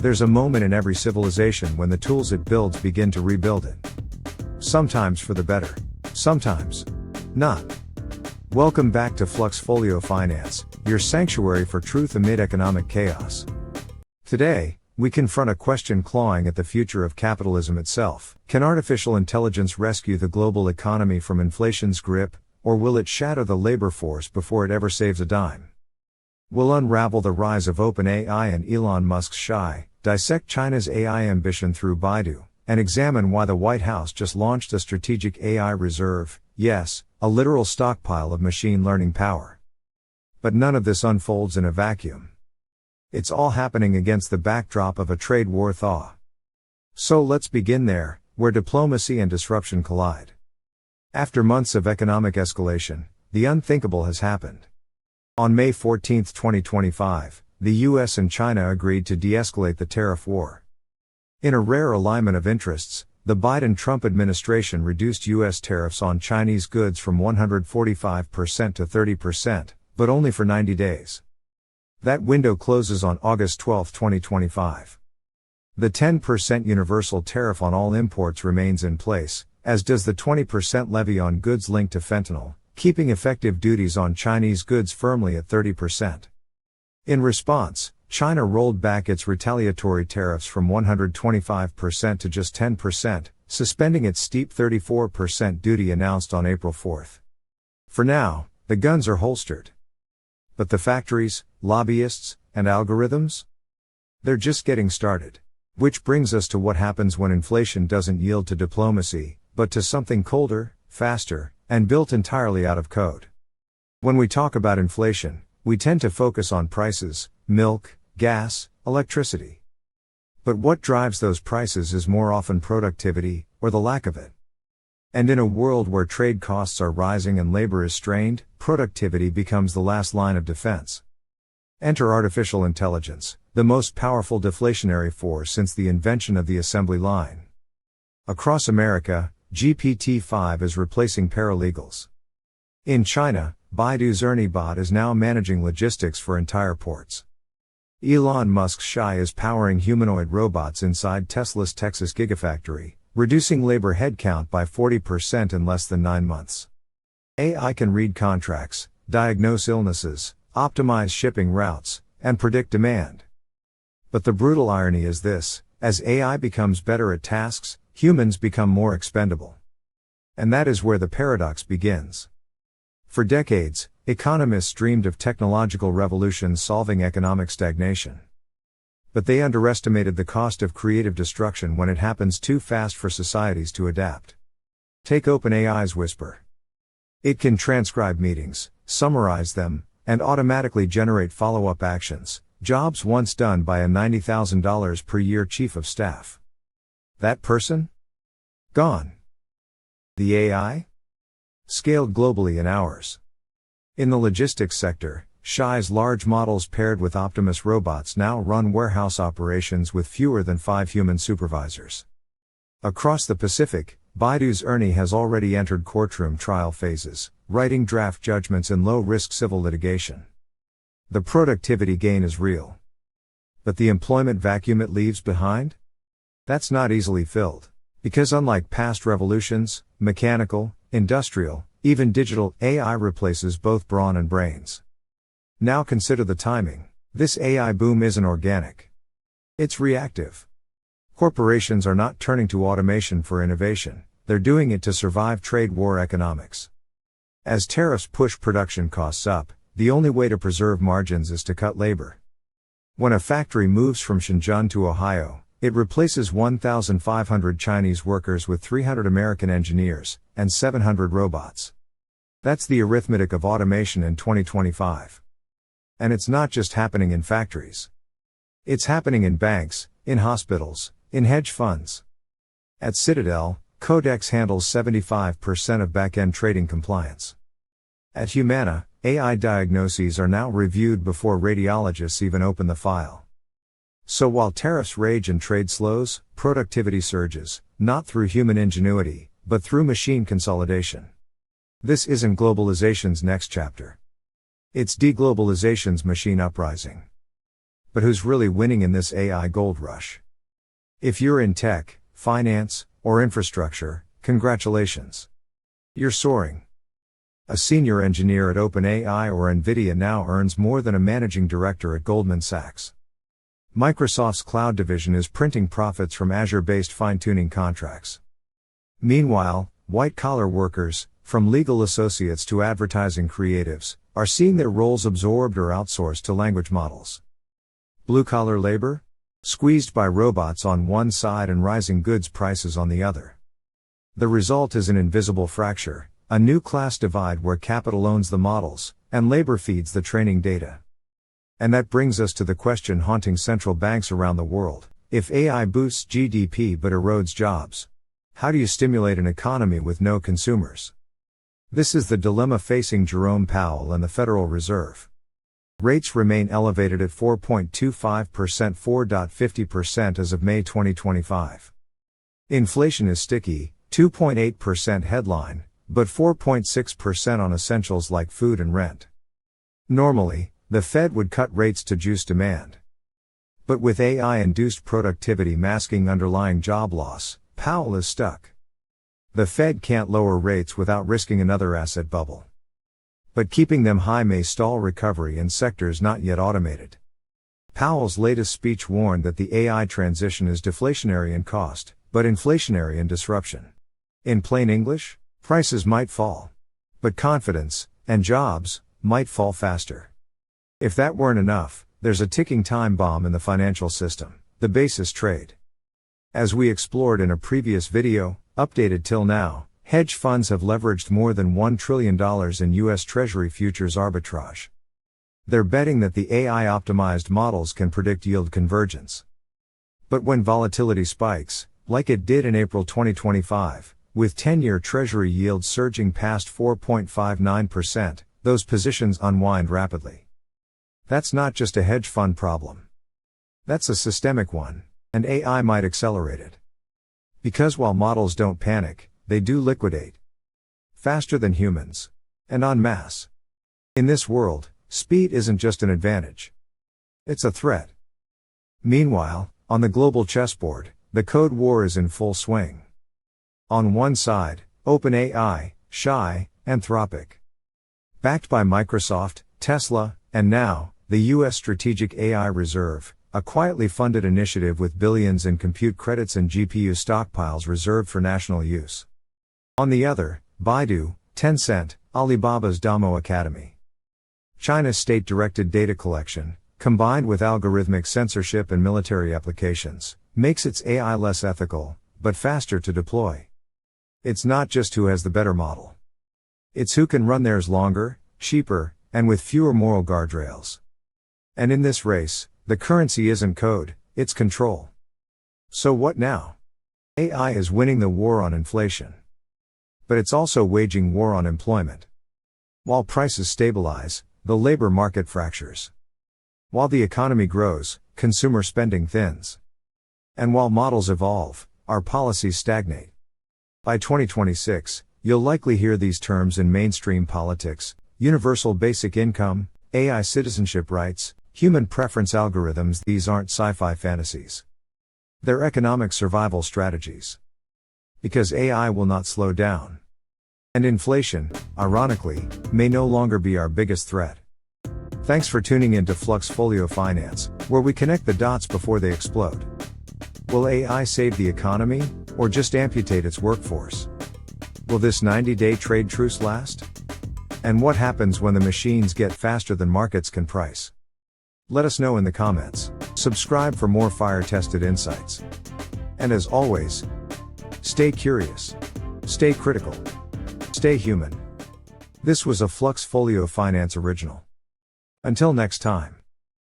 There's a moment in every civilization when the tools it builds begin to rebuild it. Sometimes for the better. Sometimes not. Welcome back to FluxFolio Finance, your sanctuary for truth amid economic chaos. Today, we confront a question clawing at the future of capitalism itself. Can artificial intelligence rescue the global economy from inflation's grip, or will it shatter the labor force before it ever saves a dime? We'll unravel the rise of OpenAI and Elon Musk's Shy, dissect China's AI ambition through Baidu, and examine why the White House just launched a strategic AI reserve, yes, a literal stockpile of machine learning power. But none of this unfolds in a vacuum. It's all happening against the backdrop of a trade war thaw. So let's begin there, where diplomacy and disruption collide. After months of economic escalation, the unthinkable has happened. On May 14, 2025, the US and China agreed to de-escalate the tariff war. In a rare alignment of interests, the Biden-Trump administration reduced US tariffs on Chinese goods from 145% to 30%, but only for 90 days. That window closes on August 12, 2025. The 10% universal tariff on all imports remains in place, as does the 20% levy on goods linked to fentanyl, keeping effective duties on Chinese goods firmly at 30%. In response, China rolled back its retaliatory tariffs from 125% to just 10%, suspending its steep 34% duty announced on April 4. For now, the guns are holstered. But the factories, lobbyists, and algorithms? They're just getting started. Which brings us to what happens when inflation doesn't yield to diplomacy, but to something colder, faster, and built entirely out of code. When we talk about inflation, we tend to focus on prices, milk, gas, electricity. But what drives those prices is more often productivity, or the lack of it. And in a world where trade costs are rising and labor is strained, productivity becomes the last line of defense. Enter artificial intelligence, the most powerful deflationary force since the invention of the assembly line. Across America, GPT-5 is replacing paralegals. In China, Baidu's Ernie bot is now managing logistics for entire ports. Elon Musk's Shy is powering humanoid robots inside Tesla's Texas Gigafactory, reducing labor headcount by 40% in less than 9 months. AI can read contracts, diagnose illnesses, optimize shipping routes, and predict demand. But the brutal irony is this: as AI becomes better at tasks, humans become more expendable. And that is where the paradox begins. For decades, economists dreamed of technological revolutions solving economic stagnation. But they underestimated the cost of creative destruction when it happens too fast for societies to adapt. Take OpenAI's Whisper. It can transcribe meetings, summarize them, and automatically generate follow-up actions, jobs once done by a $90,000 per year chief of staff. That person? Gone. The AI? Scaled globally in hours. In the logistics sector, Shy's large models paired with Optimus robots now run warehouse operations with fewer than 5 human supervisors. Across the Pacific, Baidu's Ernie has already entered courtroom trial phases, writing draft judgments in low-risk civil litigation. The productivity gain is real. But the employment vacuum it leaves behind? That's not easily filled. Because unlike past revolutions, mechanical, industrial, even digital, AI replaces both brawn and brains. Now consider the timing. This AI boom isn't organic. It's reactive. Corporations are not turning to automation for innovation, they're doing it to survive trade war economics. As tariffs push production costs up, the only way to preserve margins is to cut labor. When a factory moves from Shenzhen to Ohio, it replaces 1,500 Chinese workers with 300 American engineers, and 700 robots. That's the arithmetic of automation in 2025. And it's not just happening in factories. It's happening in banks, in hospitals, in hedge funds. At Citadel, Codex handles 75% of back-end trading compliance. At Humana, AI diagnoses are now reviewed before radiologists even open the file. So while tariffs rage and trade slows, productivity surges, not through human ingenuity, but through machine consolidation. This isn't globalization's next chapter. It's deglobalization's machine uprising. But who's really winning in this AI gold rush? If you're in tech, finance, or infrastructure, congratulations. You're soaring. A senior engineer at OpenAI or NVIDIA now earns more than a managing director at Goldman Sachs. Microsoft's cloud division is printing profits from Azure-based fine-tuning contracts. Meanwhile, white-collar workers, from legal associates to advertising creatives, are seeing their roles absorbed or outsourced to language models. Blue-collar labor? Squeezed by robots on one side and rising goods prices on the other. The result is an invisible fracture, a new class divide where capital owns the models, and labor feeds the training data. And that brings us to the question haunting central banks around the world: if AI boosts GDP but erodes jobs, how do you stimulate an economy with no consumers? This is the dilemma facing Jerome Powell and the Federal Reserve. Rates remain elevated at 4.25%, 4.50% as of May 2025. Inflation is sticky, 2.8% headline, but 4.6% on essentials like food and rent. Normally, the Fed would cut rates to juice demand. But with AI-induced productivity masking underlying job loss, Powell is stuck. The Fed can't lower rates without risking another asset bubble. But keeping them high may stall recovery in sectors not yet automated. Powell's latest speech warned that the AI transition is deflationary in cost, but inflationary in disruption. In plain English, prices might fall. But confidence, and jobs, might fall faster. If that weren't enough, there's a ticking time bomb in the financial system: the basis trade. As we explored in a previous video, updated till now, hedge funds have leveraged more than $1 trillion in U.S. Treasury futures arbitrage. They're betting that the AI-optimized models can predict yield convergence. But when volatility spikes, like it did in April 2025, with 10-year Treasury yields surging past 4.59%, those positions unwind rapidly. That's not just a hedge fund problem. That's a systemic one, and AI might accelerate it. Because while models don't panic, they do liquidate. Faster than humans. And en masse. In this world, speed isn't just an advantage. It's a threat. Meanwhile, on the global chessboard, the code war is in full swing. On one side, OpenAI, Shy, Anthropic. Backed by Microsoft, Tesla, and now, the U.S. Strategic AI Reserve, a quietly funded initiative with billions in compute credits and GPU stockpiles reserved for national use. On the other, Baidu, Tencent, Alibaba's Damo Academy. China's state-directed data collection, combined with algorithmic censorship and military applications, makes its AI less ethical, but faster to deploy. It's not just who has the better model. It's who can run theirs longer, cheaper, and with fewer moral guardrails. And in this race, the currency isn't code, it's control. So what now? AI is winning the war on inflation. But it's also waging war on employment. While prices stabilize, the labor market fractures. While the economy grows, consumer spending thins. And while models evolve, our policies stagnate. By 2026, you'll likely hear these terms in mainstream politics: universal basic income, AI citizenship rights, human preference algorithms. These aren't sci-fi fantasies. They're economic survival strategies. Because AI will not slow down. And inflation, ironically, may no longer be our biggest threat. Thanks for tuning in to FluxFolio Finance, where we connect the dots before they explode. Will AI save the economy, or just amputate its workforce? Will this 90-day trade truce last? And what happens when the machines get faster than markets can price? Let us know in the comments. Subscribe for more fire-tested insights. And as always, stay curious, stay critical, stay human. This was a FluxFolio Finance original. Until next time.